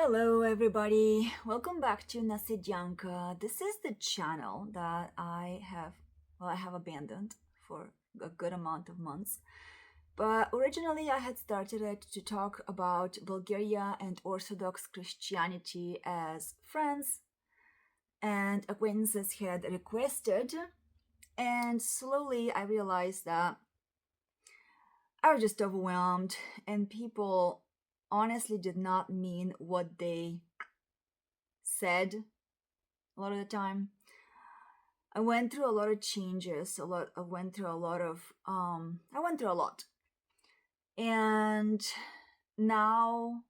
Hello everybody, welcome back to Sedyanka. This is the channel that I have abandoned for a good amount of months. But originally I had started it to talk about Bulgaria and Orthodox Christianity as friends and acquaintances had requested. And slowly I realized that I was just overwhelmed and people honestly did not mean what they said a lot of the time. I went through a lot of changes, I went through a lot. And now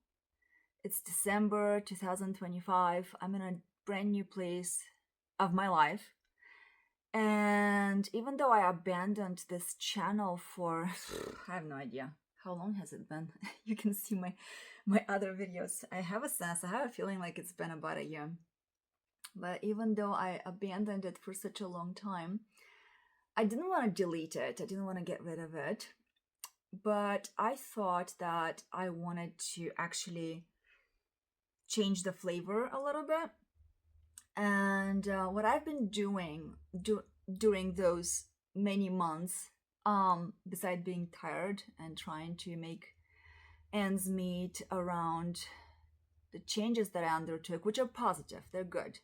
it's December 2025. I'm in a brand new place of my life. And even though I abandoned this channel for I have no idea how long has it been. You can see my other videos. I have a feeling like it's been about a year. But even though I abandoned it for such a long time, I didn't want to delete it. I didn't want to get rid of it. But I thought that I wanted to actually change the flavor a little bit. And what I've been doing during those many months, besides being tired and trying to make ends meet around the changes that I undertook, which are positive, they're good.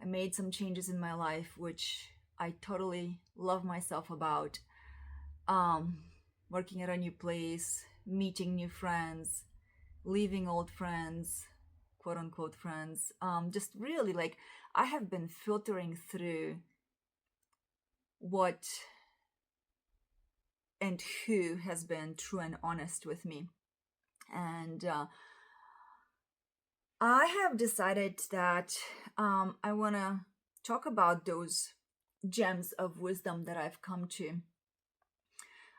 I made some changes in my life, which I totally love myself about. Working at a new place, meeting new friends, leaving old friends, quote unquote friends. Just really like I have been filtering through what and who has been true and honest with me. And I have decided that I want to talk about those gems of wisdom that I've come to.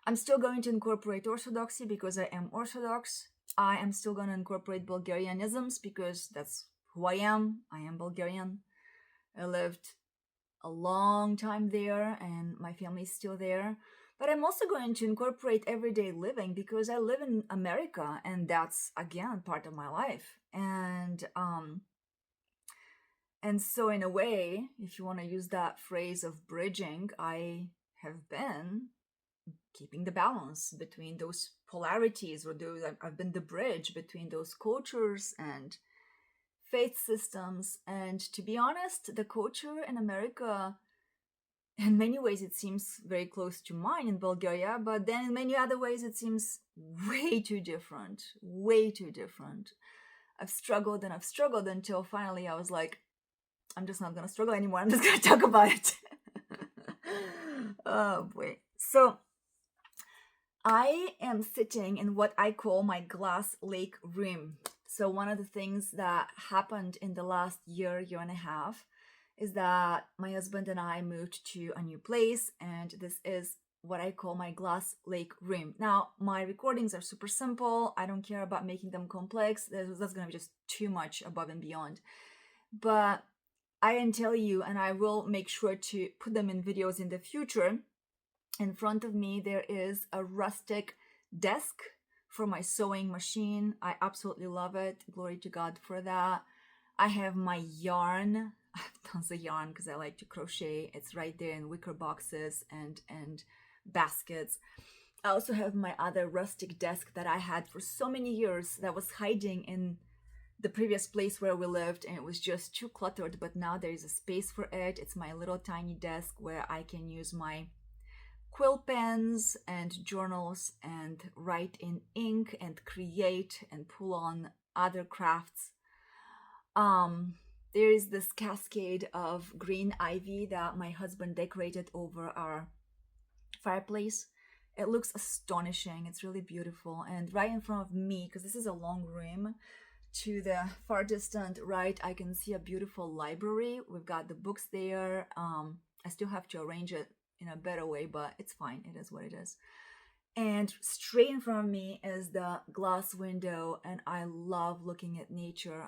I'm still going to incorporate Orthodoxy because I am Orthodox. I am still going to incorporate Bulgarianisms because that's who I am. I am Bulgarian. I lived a long time there and my family is still there. But I'm also going to incorporate everyday living because I live in America and that's, again, part of my life. And so in a way, if you want to use that phrase of bridging, I have been keeping the balance between those polarities, or those I've been the bridge between those cultures and faith systems. And to be honest, the culture in America, in many ways it seems very close to mine in Bulgaria, but then in many other ways it seems way too different. I've struggled until finally I was like, I'm just not gonna struggle anymore, I'm just gonna talk about it. Oh boy. So I am sitting in what I call my glass lake room. So one of the things that happened in the last year and a half is that my husband and I moved to a new place, and this is what I call my glass lake room. Now, my recordings are super simple. I don't care about making them complex. That's going to be just too much above and beyond. But I can tell you, and I will make sure to put them in videos in the future. In front of me, there is a rustic desk for my sewing machine. I absolutely love it. Glory to God for that. I have my yarn. I have tons of yarn because I like to crochet. It's right there in wicker boxes and baskets. I also have my other rustic desk that I had for so many years that was hiding in the previous place where we lived, and it was just too cluttered, but now there is a space for it. It's my little tiny desk where I can use my quill pens and journals and write in ink and create and pull on other crafts. There is this cascade of green ivy that my husband decorated over our fireplace. It looks astonishing. It's really beautiful. And right in front of me, because this is a long room, to the far distant right, I can see a beautiful library. We've got the books there. I still have to arrange it in a better way, but it's fine. It is what it is. And straight in front of me is the glass window, and I love looking at nature.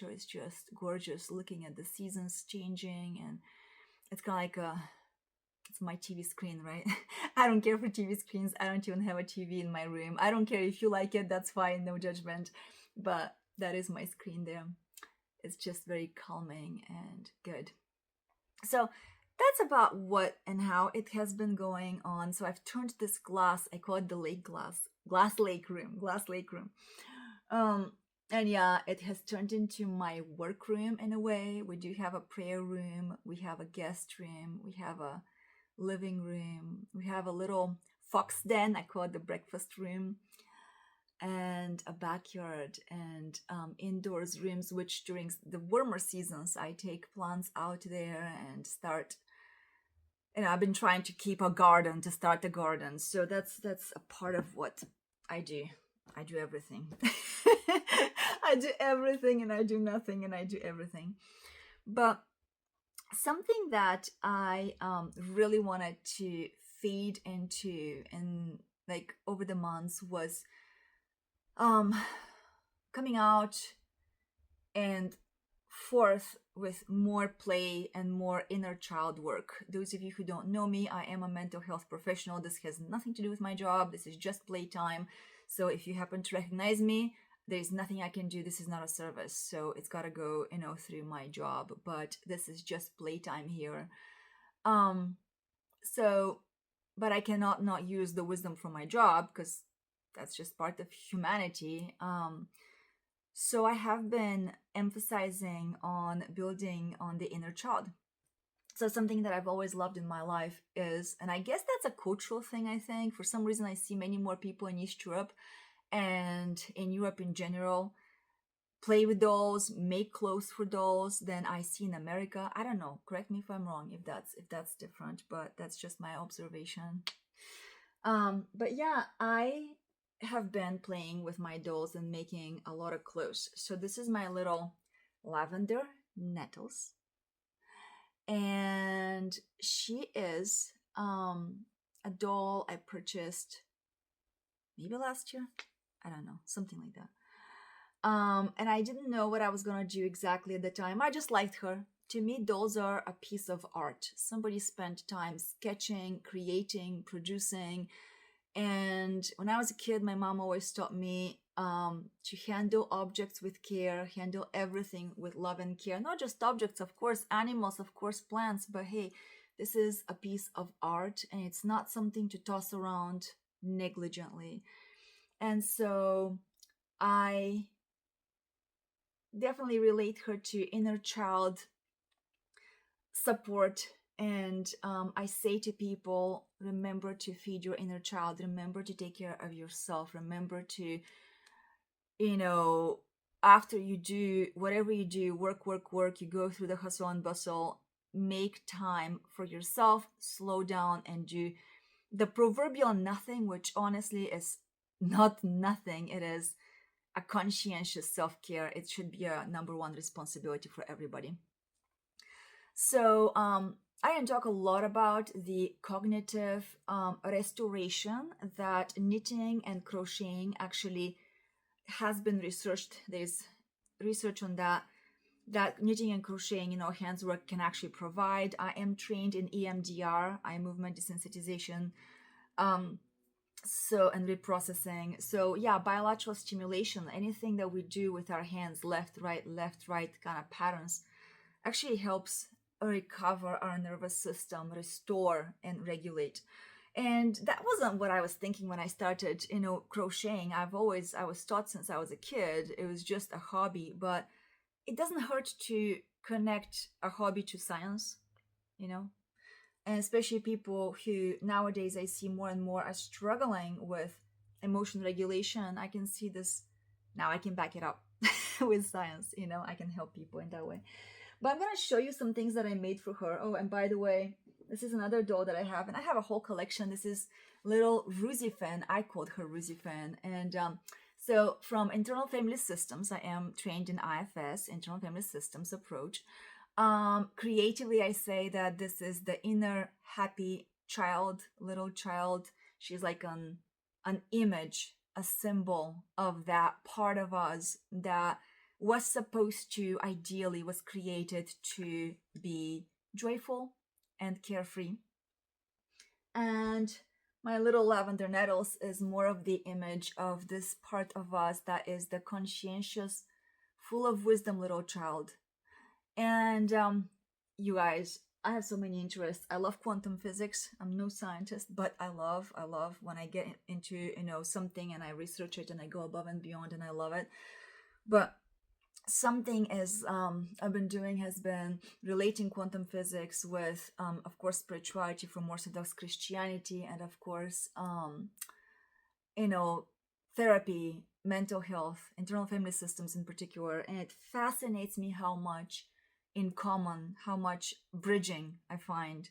It's just gorgeous looking at the seasons changing, and it's kind of like it's my TV screen, right? I don't care for TV screens. I don't even have a TV in my room. I don't care if you like it, that's fine, no judgment. But that is my screen there. It's just very calming and good. So that's about what and how it has been going on. So I've turned this glass, I call it the lake glass lake room, glass lake room. Um, and yeah, it has turned into my work room in a way. We do have a prayer room, we have a guest room, we have a living room, we have a little fox den, I call it the breakfast room, and a backyard and indoors rooms, which during the warmer seasons I take plants out there and start. And I've been trying to keep a garden, to start a garden. So that's a part of what I do. I do everything. I do everything and I do nothing and I do everything. But something that I really wanted to feed into and like over the months was coming out and forth with more play and more inner child work. Those of you who don't know me, I am a mental health professional. This has nothing to do with my job. This is just playtime. So if you happen to recognize me, there's nothing I can do. This is not a service. So it's got to go, through my job, but this is just playtime here. So, but I cannot not use the wisdom from my job because that's just part of humanity. So I have been emphasizing on building on the inner child. So something that I've always loved in my life is, and I guess that's a cultural thing, I think. For some reason, I see many more people in East Europe and in Europe in general play with dolls, make clothes for dolls than I see in America. I don't know. Correct me if I'm wrong if that's different, but that's just my observation. But yeah, I have been playing with my dolls and making a lot of clothes. So this is my little Lavender, Nettles. And she is a doll I purchased maybe last year. I don't know, something like that. And I didn't know what I was gonna do exactly at the time. I just liked her. To me, dolls are a piece of art. Somebody spent time sketching, creating, producing. And when I was a kid, my mom always taught me to handle objects with care, handle everything with love and care. Not just objects, of course, animals, of course, plants, but hey, this is a piece of art and it's not something to toss around negligently. And so I definitely relate her to inner child support. And I say to people, remember to feed your inner child, remember to take care of yourself, remember to, after you do whatever you do, work, you go through the hustle and bustle, make time for yourself, slow down and do the proverbial nothing, which honestly is not nothing. It is a conscientious self-care. It should be a number one responsibility for everybody. So I can talk a lot about the cognitive restoration that knitting and crocheting actually has been researched. There's research on that knitting and crocheting, handwork can actually provide. I am trained in EMDR, eye movement desensitization, and reprocessing. So yeah, bilateral stimulation, anything that we do with our hands, left, right, kind of patterns, actually helps recover our nervous system, restore and regulate. And that wasn't what I was thinking when I started, crocheting. I was taught since I was a kid. It was just a hobby, but it doesn't hurt to connect a hobby to science, and especially people who nowadays I see more and more are struggling with emotion regulation. I can see this now. I can back it up with science. I can help people in that way. But I'm going to show you some things that I made for her. Oh, and by the way, this is another doll that I have, and I have a whole collection. This is little Rusifan. I called her Rusifan. And so from Internal Family Systems, I am trained in IFS, Internal Family Systems approach. Creatively, I say that this is the inner happy child, little child. She's like an image, a symbol of that part of us that was supposed to, ideally, was created to be joyful and carefree. And my little Lavender Nettles is more of the image of this part of us that is the conscientious full of wisdom little child. And you guys, I have so many interests. I love quantum physics. I'm no scientist, but I love when I get into, something and I research it and I go above and beyond and I love it. But something is I've been doing has been relating quantum physics with, of course, spirituality from Orthodox Christianity, and of course, therapy, mental health, internal family systems in particular. And it fascinates me how much in common, how much bridging I find.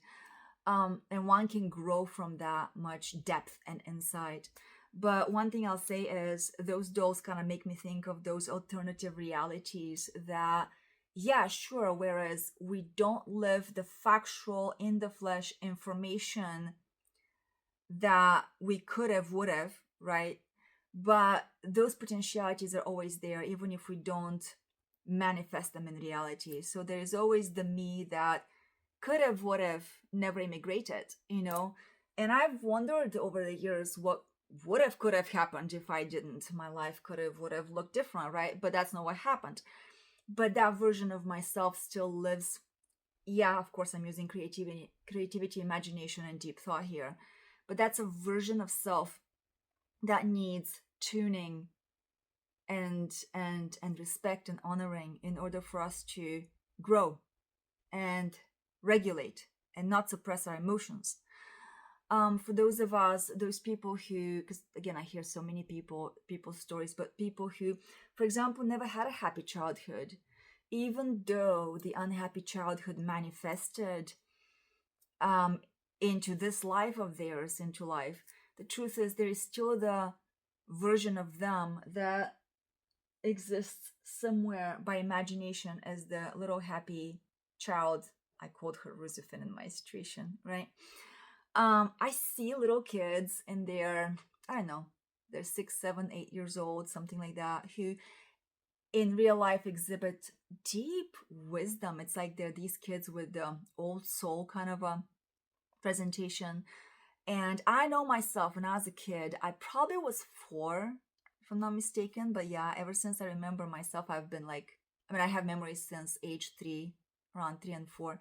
And one can grow from that much depth and insight. But one thing I'll say is those dolls kind of make me think of those alternative realities that, yeah, sure, whereas we don't live the factual, in the flesh information that we could have, would have, right? But those potentialities are always there, even if we don't manifest them in reality. So there's always the me that could have, would have, never immigrated, And I've wondered over the years what would have, could have happened if I didn't. My life could have, would have looked different, right? But that's not what happened. But that version of myself still lives. Yeah, of course, I'm using creativity, imagination, and deep thought here. But that's a version of self that needs tuning and respect and honoring in order for us to grow and regulate and not suppress our emotions. For those of us, those people who, because again, I hear so many people's stories, but people who, for example, never had a happy childhood, even though the unhappy childhood manifested into this life of theirs, into life, the truth is there is still the version of them that exists somewhere by imagination as the little happy child. I called her Josephine in my situation, right? I see little kids and they're 6, 7, 8 years old, something like that, who in real life exhibit deep wisdom. It's like they're these kids with the old soul kind of a presentation. And I know myself when I was a kid, I probably was 4, if I'm not mistaken. But yeah, ever since I remember myself, I've been I have memories since age 3, around 3 and 4.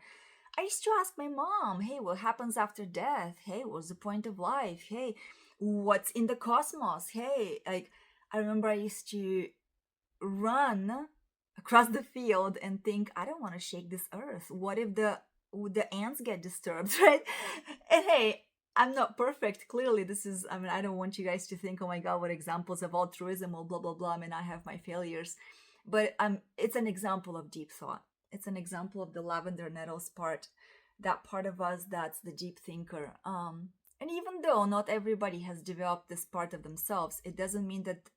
I used to ask my mom, hey, what happens after death? Hey, what's the point of life? Hey, what's in the cosmos? Hey, I remember I used to run across the field and think, I don't want to shake this earth. What if the ants get disturbed, right? And hey, I'm not perfect. Clearly, this is, I don't want you guys to think, oh my God, what examples of altruism or blah, blah, blah. I have my failures. But it's an example of deep thought. It's an example of the Lavender Nettles part, that part of us that's the deep thinker. And even though not everybody has developed this part of themselves, it doesn't mean that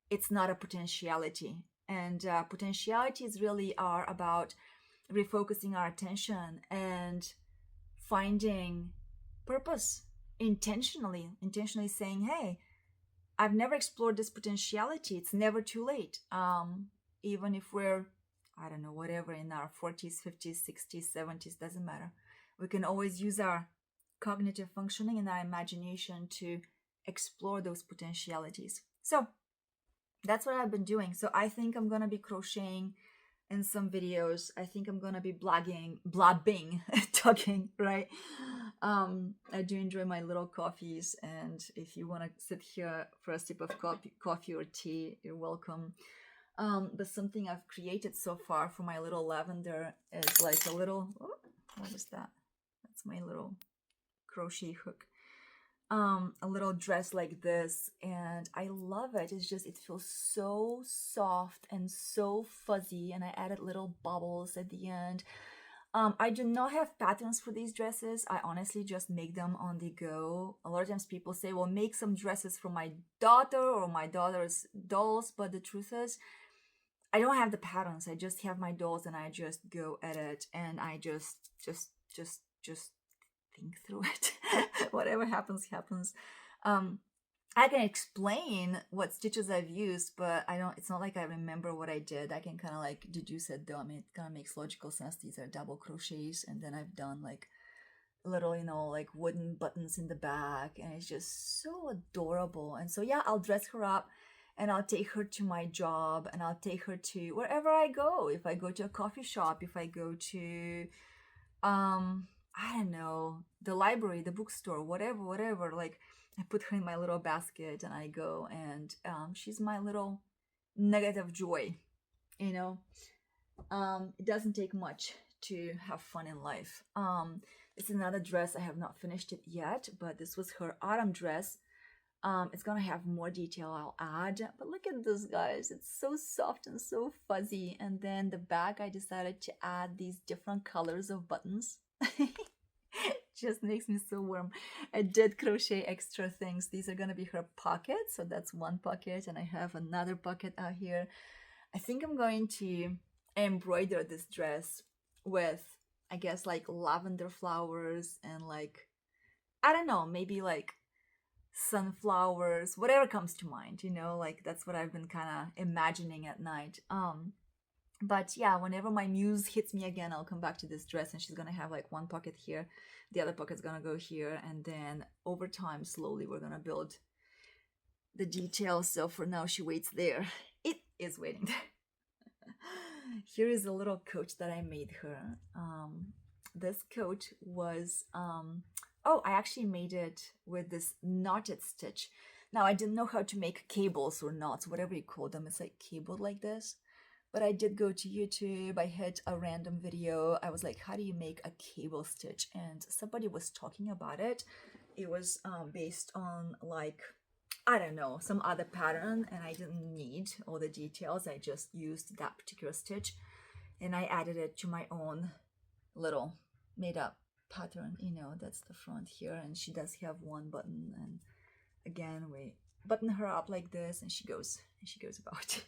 it's not a potentiality. And potentialities really are about refocusing our attention and finding purpose intentionally saying, hey, I've never explored this potentiality. It's never too late. Even if we're, I don't know, whatever, in our 40s, 50s, 60s, 70s, doesn't matter. We can always use our cognitive functioning and our imagination to explore those potentialities. So that's what I've been doing. So I think I'm going to be crocheting in some videos. I think I'm going to be blabbing, talking, right? I do enjoy my little coffees. And if you want to sit here for a sip of coffee or tea, you're welcome. But something I've created so far for my little Lavender is like a little, what is that? That's my little crochet hook. A little dress like this, and I love it. It feels so soft and so fuzzy, and I added little bubbles at the end. I do not have patterns for these dresses. I honestly just make them on the go. A lot of times people say, well, make some dresses for my daughter or my daughter's dolls, but the truth is, I don't have the patterns. I just have my dolls and I just go at it, and I just think through it. Whatever happens. I can explain what stitches I've used, but it's not like I remember what I did. I can kind of deduce it though. It kind of makes logical sense. These are double crochets, and then I've done little, wooden buttons in the back, and it's just so adorable. And so yeah, I'll dress her up. and I'll take her to my job, and I'll take her to wherever I go. If I go to a coffee shop, if I go to I don't know, the library, the bookstore, whatever. Like, I put her in my little basket and I go, and she's my little nugget of joy, you know. It doesn't take much to have fun in life. It's another dress. I have not finished it yet, but this was her autumn dress. It's gonna have more detail I'll add, but look at this, guys. It's so soft and so fuzzy. And then the back, I decided to add these different colors of buttons. Just makes me so warm. I did crochet extra things. These are gonna be her pockets. So that's one pocket, and I have another pocket out here. I think I'm going to embroider this dress with, I guess, like lavender flowers and like, I don't know, maybe like sunflowers, whatever comes to mind, you know, like that's what I've been kind of imagining at night. But yeah, whenever my muse hits me again, I'll come back to this dress, and she's gonna have like one pocket here, the other pocket's gonna go here, and then over time, slowly, we're gonna build the details. So for now, she waits there. It is waiting there. Here is a little coat that I made her. This coat was oh, I actually made it with this knotted stitch. Now, I didn't know how to make cables or knots, whatever you call them. It's like cabled like this. But I did go to YouTube. I hit a random video. I was like, how do you make a cable stitch? And somebody was talking about it. It was based on like, I don't know, some other pattern. And I didn't need all the details. I just used that particular stitch. And I added it to my own little made up pattern. You know, that's the front here, and she does have one button, and again we button her up like this, and she goes about.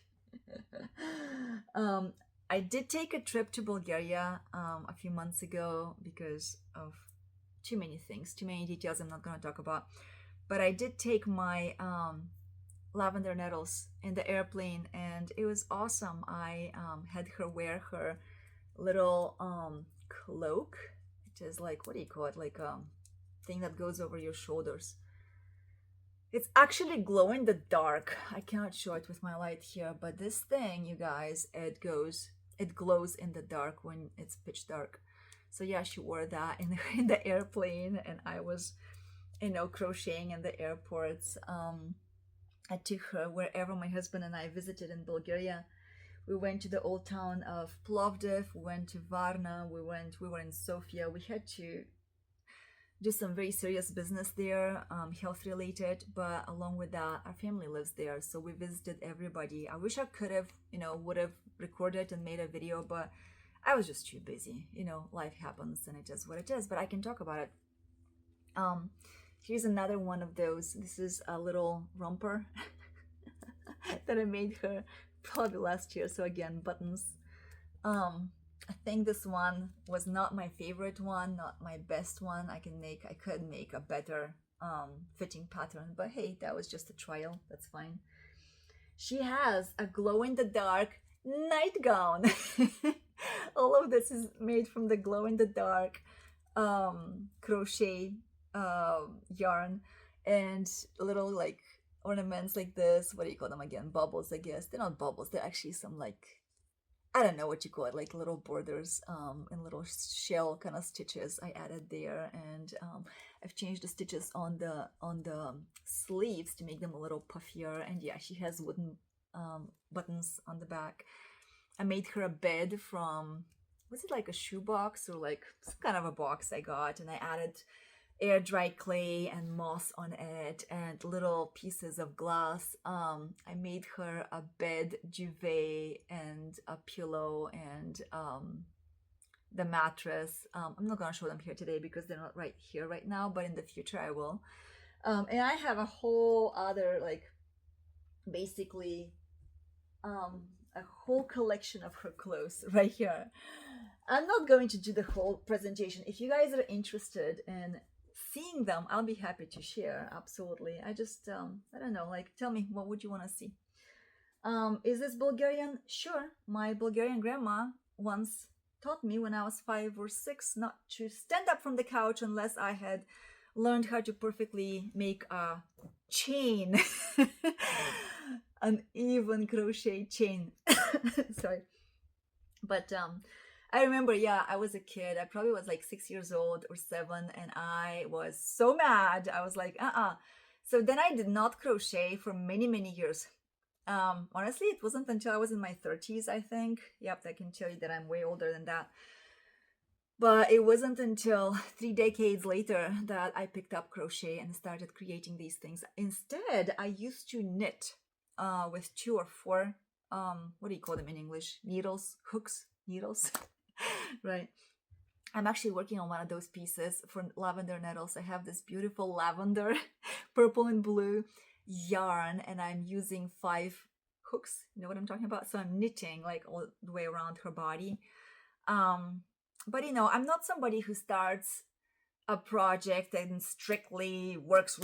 I did take a trip to Bulgaria a few months ago because of too many things, too many details I'm not going to talk about, but I did take my Lavender Nettles in the airplane, and it was awesome. I had her wear her little cloak. It is like, what do you call it, like thing that goes over your shoulders. It's actually glow in the dark. I cannot show it with my light here, but this thing, you guys, it glows in the dark when it's pitch dark. So yeah, she wore that in the airplane, and I was, you know, crocheting in the airports. I took her wherever my husband and I visited in Bulgaria. We went to the old town of Plovdiv, we went to Varna, we were in Sofia. We had to do some very serious business there, health related, but along with that, our family lives there, so we visited everybody. I wish I could have, you know, would have recorded and made a video, but I was just too busy. You know, life happens and it is what it is, but I can talk about it. Here's another one of those. This is a little romper that I made her probably last year. So again, buttons. I think this one was not my favorite one, not my best one. I could make a better fitting pattern, but hey, that was just a trial. That's fine. She has a glow in the dark nightgown. All of this is made from the glow in the dark crochet yarn, and little like ornaments like this. What do you call them again? Bubbles, I guess. They're not bubbles. They're actually some like, I don't know what you call it, like little borders and little shell kind of stitches I added there. And I've changed the stitches on the sleeves to make them a little puffier. And yeah, she has wooden buttons on the back. I made her a bed from, was it like a shoebox or like some kind of a box I got, and I added air dry clay and moss on it and little pieces of glass. I made her a bed duvet and a pillow and the mattress. I'm not gonna show them here today because they're not right here right now, but in the future I will. And I have a whole other, like, basically a whole collection of her clothes right here. I'm not going to do the whole presentation. If you guys are interested in seeing them, I'll be happy to share. Absolutely. I just I don't know, like, tell me, what would you want to see? Is this Bulgarian? Sure. My Bulgarian grandma once taught me when I was 5 or 6 not to stand up from the couch unless I had learned how to perfectly make a chain, an even crochet chain. Sorry. But I remember, yeah, I was a kid. I probably was like 6 years old or 7, and I was so mad. I was like, So then I did not crochet for many, many years. Honestly, it wasn't until I was in my 30s, I think. Yep, I can tell you that I'm way older than that. But it wasn't until 3 decades later that I picked up crochet and started creating these things. Instead, I used to knit with 2 or 4, what do you call them in English? Needles, hooks, needles, right? I'm actually working on one of those pieces for Lavender Nettles. I have this beautiful lavender, purple and blue yarn, and I'm using 5 hooks. You know what I'm talking about? So I'm knitting like all the way around her body. But I'm not somebody who starts a project and strictly works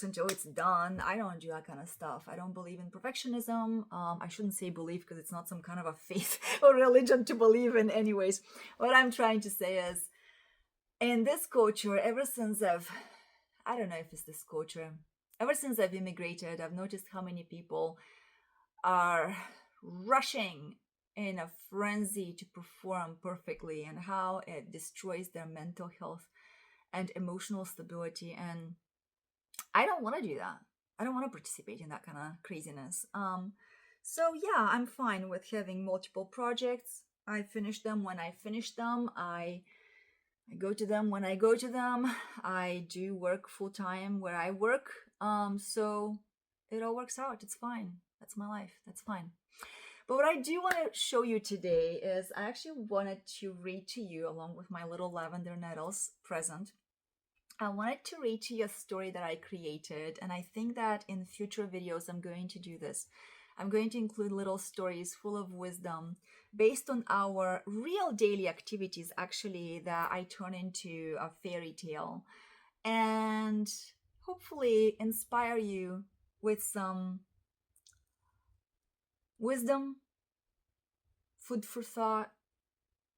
until it's done. I don't do that kind of stuff. I don't believe in perfectionism. I shouldn't say belief because it's not some kind of a faith or religion to believe in. Anyways, what I'm trying to say is, in this culture, ever since I don't know if it's this culture, ever since I've immigrated, I've noticed how many people are rushing in a frenzy to perform perfectly, and how it destroys their mental health and emotional stability. And I don't want to do that. I don't want to participate in that kind of craziness. So yeah, I'm fine with having multiple projects. I finish them when I finish them. I go to them when I go to them. I do work full time where I work. So it all works out. It's fine. That's my life. That's fine. But what I do want to show you today is, I actually wanted to read to you, along with my little Lavender Nettles present, I wanted to read to you a story that I created. And I think that in future videos, I'm going to do this. I'm going to include little stories full of wisdom based on our real daily activities, actually, that I turn into a fairy tale, and hopefully inspire you with some wisdom, food for thought,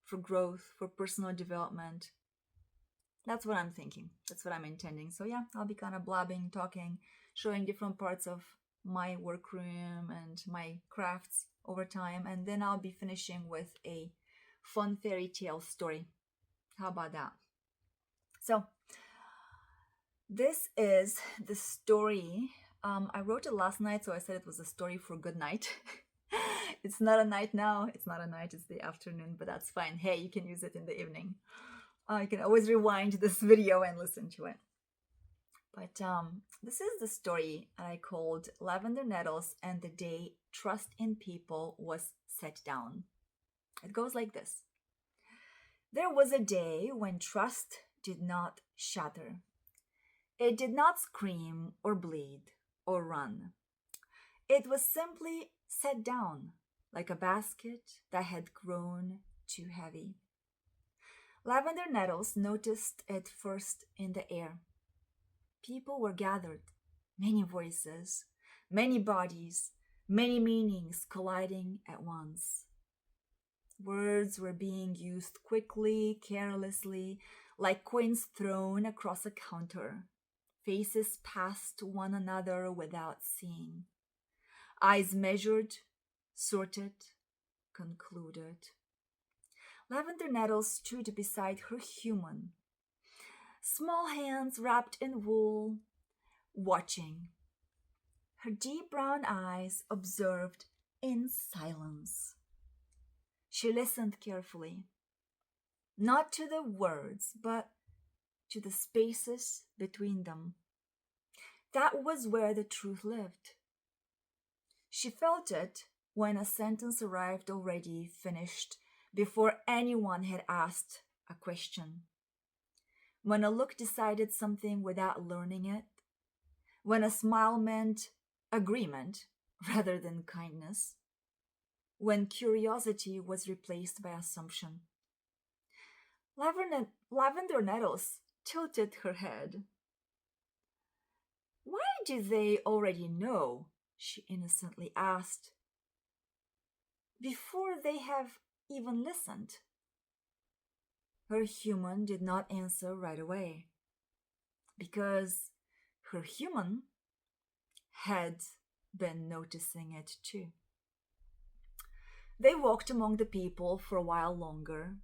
for growth, for personal development. That's what I'm thinking. That's what I'm intending. So yeah, I'll be kind of blabbing, talking, showing different parts of my workroom and my crafts over time. And then I'll be finishing with a fun fairy tale story. How about that? So this is the story. I wrote it last night, so I said it was a story for good night. It's not a night now. It's not a night. It's the afternoon, but that's fine. Hey, you can use it in the evening. You can always rewind this video and listen to it. But this is the story I called Lavender Nettles and the Day Trust in People Was Set Down. It goes like this. There was a day when trust did not shatter. It did not scream or bleed or run. It was simply set down like a basket that had grown too heavy. Lavender Nettles noticed it first in the air. People were gathered, many voices, many bodies, many meanings colliding at once. Words were being used quickly, carelessly, like coins thrown across a counter. Faces passed one another without seeing. Eyes measured, sorted, concluded. Lavender Nettles stood beside her human, small hands wrapped in wool, watching. Her deep brown eyes observed in silence. She listened carefully, not to the words, but to the spaces between them. That was where the truth lived. She felt it when a sentence arrived already finished, before anyone had asked a question. When a look decided something without learning it. When a smile meant agreement rather than kindness. When curiosity was replaced by assumption. Lavender Nettles tilted her head. Why do they already know? She innocently asked. Before they have even listened. Her human did not answer right away. Because her human had been noticing it too. They walked among the people for a while longer.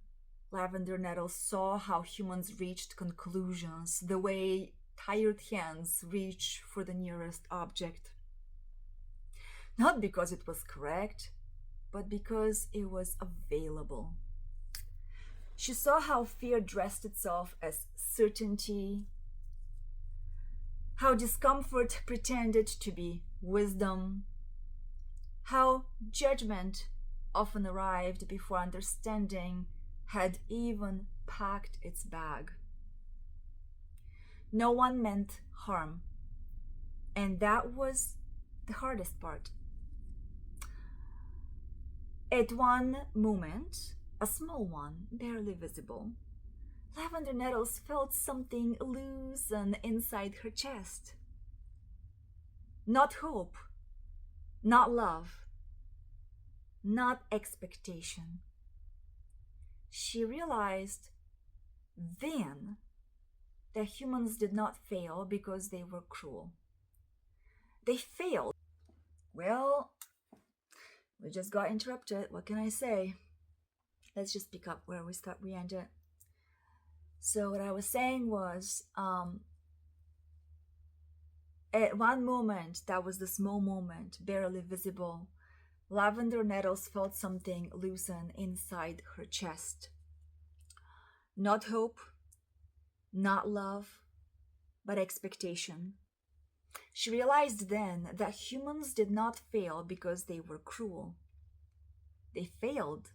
Lavender Nettles saw how humans reached conclusions the way tired hands reach for the nearest object. Not because it was correct, but because it was available. She saw how fear dressed itself as certainty, how discomfort pretended to be wisdom, how judgment often arrived before understanding had even packed its bag. No one meant harm, and that was the hardest part. At one moment, a small one, barely visible, Lavender Nettles felt something loosen inside her chest. Not hope, not love, not expectation. She realized then that humans did not fail because they were cruel. They failed. Well, we just got interrupted. What can I say? Let's just pick up where we ended. So what I was saying was, at one moment, that was the small moment, barely visible, Lavender Nettles felt something loosen inside her chest. Not hope, not love, but expectation. She realized then that humans did not fail because they were cruel. They failed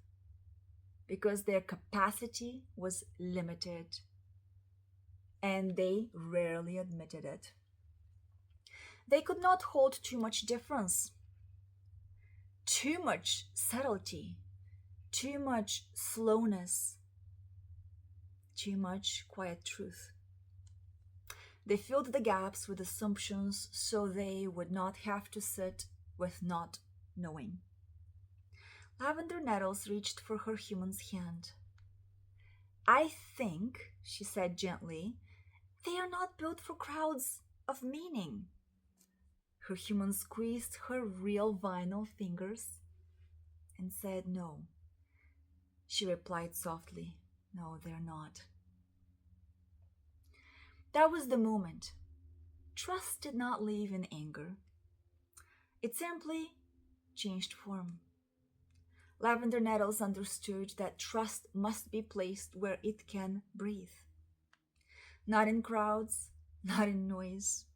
because their capacity was limited, and they rarely admitted it. They could not hold too much difference, too much subtlety, too much slowness, too much quiet truth. They filled the gaps with assumptions so they would not have to sit with not knowing. Lavender Nettles reached for her human's hand. I think, she said gently, they are not built for crowds of meaning. Her human squeezed her real vinyl fingers and said no. She replied softly, no, they're not. That was the moment. Trust did not live in anger. It simply changed form. Lavender Nettles understood that trust must be placed where it can breathe. Not in crowds, not in noise,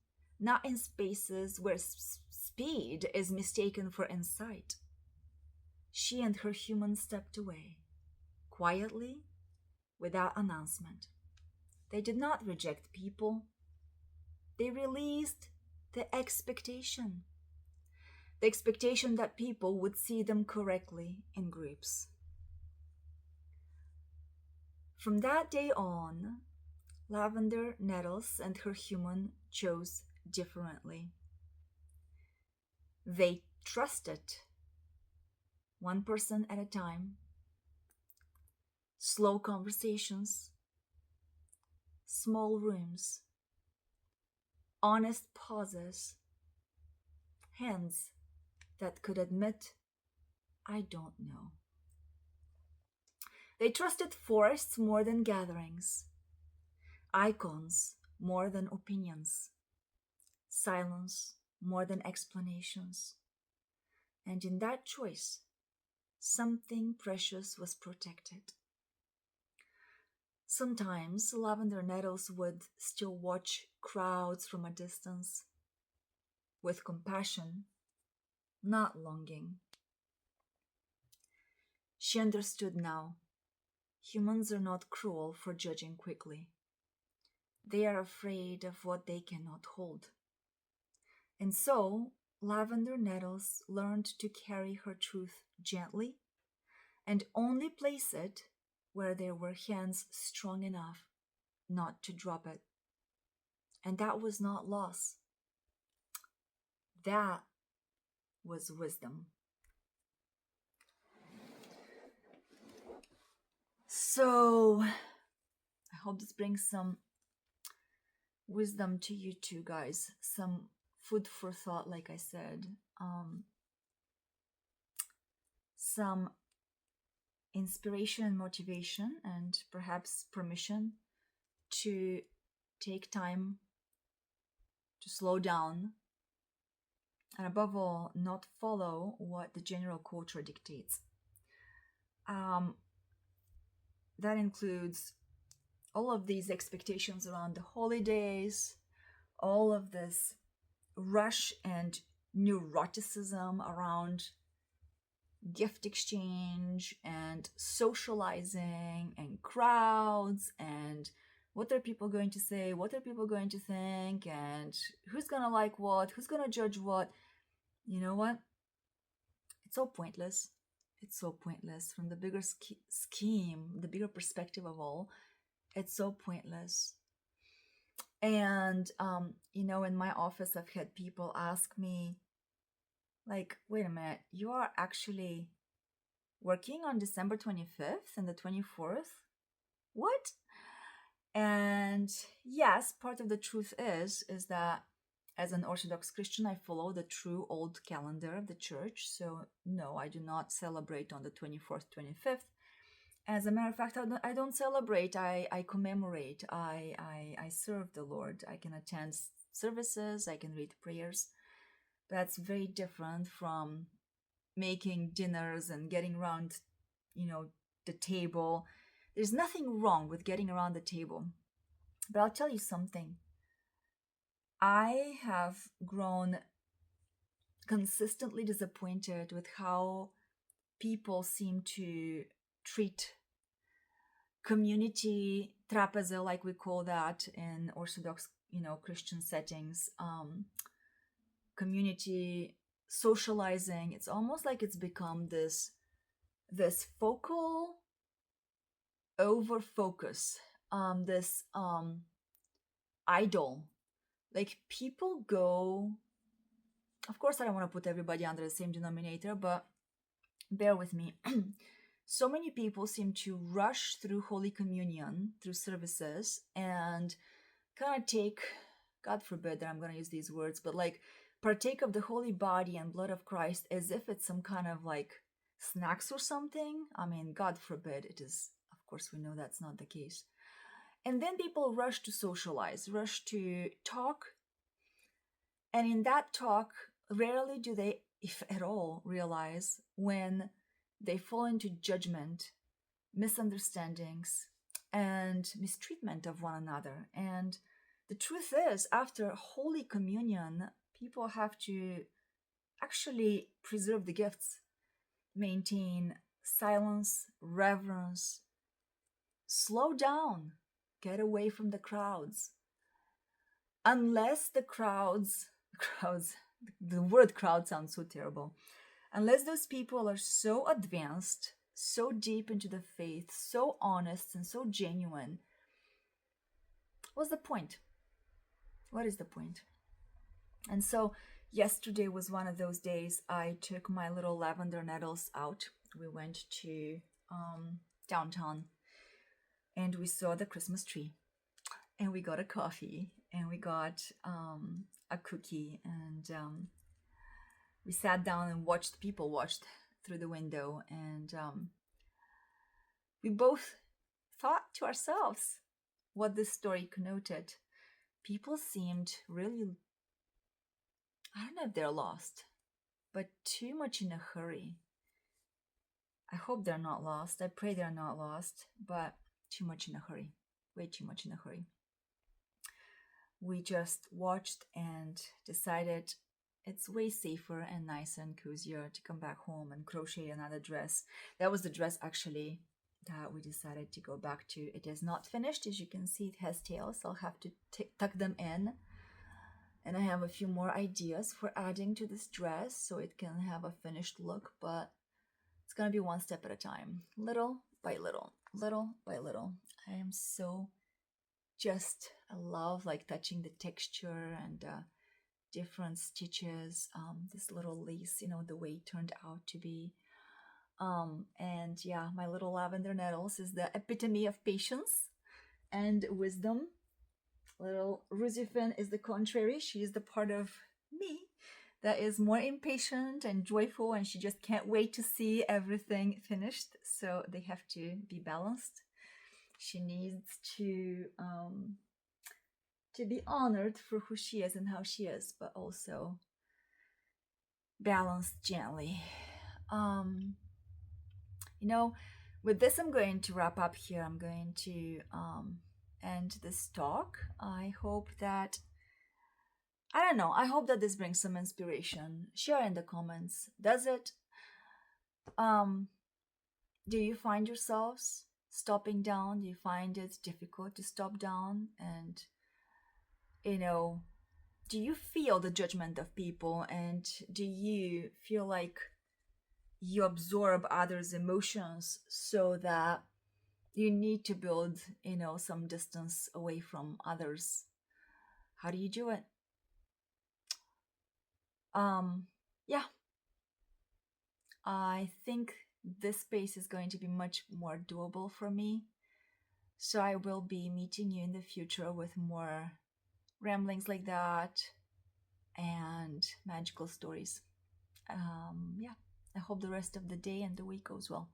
not in spaces where speed is mistaken for insight. She and her human stepped away, quietly, without announcement. They did not reject people. They released the expectation that people would see them correctly in groups. From that day on, Lavender Nettles and her human chose differently. They trusted, one person at a time, slow conversations, small rooms, honest pauses, hands that could admit, I don't know. They trusted forests more than gatherings, icons more than opinions, silence more than explanations. And in that choice, something precious was protected. Sometimes Lavender Nettles would still watch crowds from a distance, with compassion, not longing. She understood now. Humans are not cruel for judging quickly. They are afraid of what they cannot hold. And so, Lavender Nettles learned to carry her truth gently and only place it where there were hands strong enough not to drop it. And that was not loss. That was wisdom. So, I hope this brings some wisdom to you too, guys. Some food for thought, like I said, some inspiration and motivation, and perhaps permission to take time to slow down, and above all, not follow what the general culture dictates. That includes all of these expectations around the holidays, all of this rush and neuroticism around gift exchange and socializing and crowds and what are people going to say, what are people going to think, and who's gonna like what, who's gonna judge what. You know what? It's so pointless. It's so pointless. From the bigger scheme, the bigger perspective of all, it's so pointless. And, in my office, I've had people ask me, like, wait a minute, you are actually working on December 25th and the 24th? What? And yes, part of the truth is that as an Orthodox Christian, I follow the true old calendar of the church. So no, I do not celebrate on the 24th, 25th. As a matter of fact, I don't celebrate. I commemorate. I serve the Lord. I can attend services. I can read prayers. That's very different from making dinners and getting around, the table. There's nothing wrong with getting around the table. But I'll tell you something. I have grown consistently disappointed with how people seem to treat community trapeze, like we call that in Orthodox, Christian settings, community socializing. It's almost like it's become this focal over focus, this idol. Like people go, of course I don't want to put everybody under the same denominator, but bear with me. So many people seem to rush through Holy Communion, through services, and kind of take, God forbid that I'm going to use these words, but like partake of the holy body and blood of Christ as if it's some kind of like snacks or something. I mean, God forbid it is. Of course, we know that's not the case. And then people rush to socialize, rush to talk. And in that talk, rarely do they, if at all, realize when they fall into judgment, misunderstandings, and mistreatment of one another. And the truth is, after Holy Communion, people have to actually preserve the gifts, maintain silence, reverence, slow down, get away from the crowds. Unless the crowds, the word crowd sounds so terrible. Unless those people are so advanced, so deep into the faith, so honest and so genuine, what's the point? What is the point? And so yesterday was one of those days. I took my little Lavender Nettles out. We went to downtown and we saw the Christmas tree, and we got a coffee, and we got a cookie, and we sat down and watched through the window, and we both thought to ourselves what this story connoted. People seemed really, I don't know if they're lost, but too much in a hurry. I hope they're not lost. I pray they're not lost, but too much in a hurry. Way too much in a hurry. We just watched and decided it's way safer and nicer and cozier to come back home and crochet another dress. That was the dress actually that we decided to go back to. It is not finished. As you can see, it has tails. I'll have to tuck them in. And I have a few more ideas for adding to this dress so it can have a finished look, but it's going to be one step at a time, little by little, little by little. I am so I love like touching the texture and different stitches, this little lace, the way it turned out to be. And yeah, my little Lavender Nettles is the epitome of patience and wisdom. Little Rusifin is the contrary. She is the part of me that is more impatient and joyful, and she just can't wait to see everything finished. So they have to be balanced. She needs to be honored for who she is and how she is, but also balanced gently. You know, with this, I'm going to wrap up here. I'm going to end this talk. I hope that, I don't know, I hope that this brings some inspiration. Share in the comments. Does it? Do you find yourselves stopping down? Do you find it difficult to stop down? And, you know, do you feel the judgment of people? And do you feel like you absorb others' emotions so that you need to build, some distance away from others? How do you do it? Yeah, I think this space is going to be much more doable for me. So I will be meeting you in the future with more ramblings like that and magical stories. Yeah, I hope the rest of the day and the week goes well.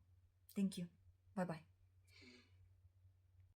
Thank you. Bye bye.